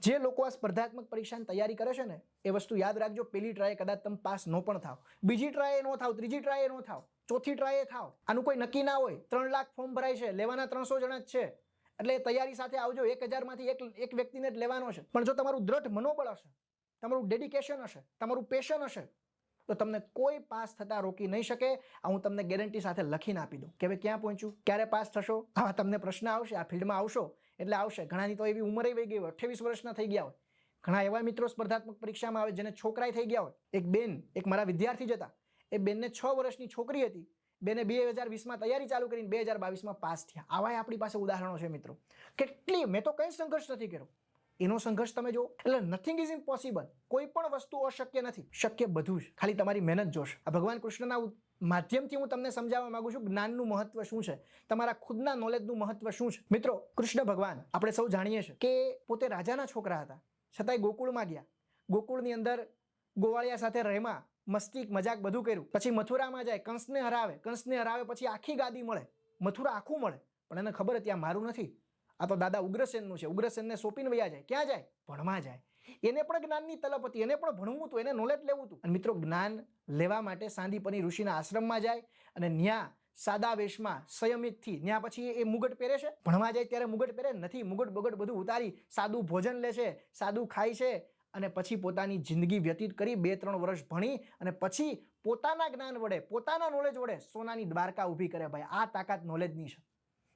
જે લોકો આ સ્પર્ધાત્મક પરીક્ષાની તૈયારી કરે છે ને એ વસ્તુ યાદ રાખજો, પહેલી ટ્રાય કદાચ તમે પાસ ન પણ થાવ, બીજી ટ્રાય ન થાવ, ત્રીજી ટ્રાય ન થાવ, ચોથી ટ્રાય થાવ, આનું કોઈ નક્કી ના હોય. 3 લાખ ફોર્મ ભરાય છે, લેવાના 300 જણા જ છે, એટલે તૈયારી સાથે આવજો. 1000 માંથી એક વ્યક્તિને જ લેવાનો છે. પણ જો તમારું દ્રઢ મનોબળ હશે, તમારું ડેડિકેશન હશે, તમારું પેશન હશે, તો તમને કોઈ પાસ થતા રોકી નહીં શકે. આ હું તમને ગેરંટી સાથે લખીને આપી દઉં કે હવે ક્યાં પહોંચ્યું, ક્યારે પાસ થશો. આવા તમને પ્રશ્ન આવશે, આ ફિલ્ડમાં આવશો એટલે આવશે. ઘણાની તો એવી ઉંમરે વહી ગઈ હોય, 28 વર્ષના થઈ ગયા હોય. ઘણા એવા મિત્રો સ્પર્ધાત્મક પરીક્ષામાં આવે જેને છોકરાય થઈ ગયા હોય. એક બેન, એક મારા વિદ્યાર્થી જ હતા, એ બેનને 6 વર્ષની છોકરી હતી. બેને 2020માં તૈયારી ચાલુ કરીને 2022માં પાસ થયા. આવા આપણી પાસે ઉદાહરણો છે મિત્રો. કેટલી, મેં તો કંઈ સંઘર્ષ નથી કર્યો, એનો સંઘર્ષ તમે જો. એટલે નથિંગ ઇઝ ઇમ્પોસિબલ. કોઈ પણ વસ્તુ અશક્ય નથી, શક્ય બધું જ. ખાલી તમારી મહેનત જોશે. આ ભગવાન કૃષ્ણના માધ્યમથી હું તમને સમજાવવા માંગુ છું જ્ઞાનનું મહત્વ શું છે, તમારા ખુદના નોલેજનું મહત્વ શું છે. મિત્રો, કૃષ્ણ ભગવાન આપણે સૌ જાણીએ છીએ કે પોતે રાજાના છોકરા હતા, છતાંય ગોકુળમાં ગયા. ગોકુળની અંદર ગોવાળિયા સાથે રહેમાં, મસ્તી મજાક બધું કર્યું. પછી મથુરામાં જાય, કંસને હરાવે, પછી આખી ગાદી મળે, મથુરા આખું મળે. પણ એને ખબર હતી આ મારું નથી, આ તો દાદા ઉગ્રસેનનું છે. ઉગ્રસેનને સોંપીને વયા જાય. ક્યાં જાય? ભણવા જાય. એને પણ જ્ઞાનની તલપ હતી, એને પણ ભણવું હતું, એને નોલેજ લેવું હતું. અને મિત્રો, જ્ઞાન લેવા માટે સાંદીપની ઋષિના આશ્રમમાં જાય અને ન્યા સાદા વેશમાં સંયમિતથી, ન્યા પછી એ મુગટ પહેરે છે. ભણવા જાય ત્યારે મુગટ પહેરે નથી, મુગટ બગટ બધું ઉતારી સાદું ભોજન લે છે, સાદું ખાય છે. અને પછી પોતાની જિંદગી વ્યતીત કરી 2-3 વર્ષ ભણી અને પછી પોતાના જ્ઞાન વડે, પોતાના નોલેજ વડે સોનાની દ્વારકા ઊભી કરે. ભાઈ, આ તાકાત નોલેજની છે.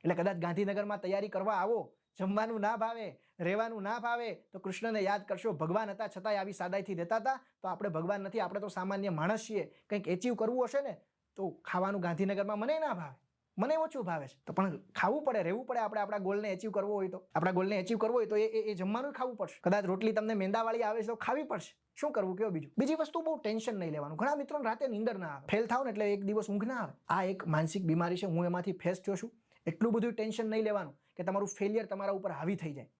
એટલે કદાચ ગાંધીનગરમાં તૈયારી કરવા આવો, જમવાનું ના ભાવે, રહેવાનું ના ભાવે, તો કૃષ્ણને યાદ કરશો. ભગવાન હતા છતાંય આવી સાદાઈથી રહેતા હતા. તો આપણે ભગવાન નથી, આપણે તો સામાન્ય માણસ છીએ. કંઈક એચીવ કરવું હશે ને તો ખાવાનું ગાંધીનગરમાં મને ના ભાવે, મને ઓછું ભાવે છે, તો પણ ખાવું પડે, રહેવું પડે. આપણે આપણા ગોલને એચીવ કરવો હોય તો, આપણા ગોલને એચીવ કરવો હોય તો એ જમવાનું ખાવું પડશે. કદાચ રોટલી તમને મેંદાવાળી આવે છે તો ખાવી પડશે. શું કરવું કયો બીજું. બીજી વસ્તુ, બહુ ટેન્શન નહીં લેવાનું. ઘણા મિત્રોને રાતે નીંદર ના આવે, ફેલ થાવ ને એટલે એક દિવસ ઊંઘ ના આવે. આ એક માનસિક બીમારી છે, હું એમાંથી ફેસ થયો છું. એટલું બધું ટેન્શન નહીં લેવાનું કે તમારું ફેલિયર તમારા ઉપર હાવી થઈ જાય.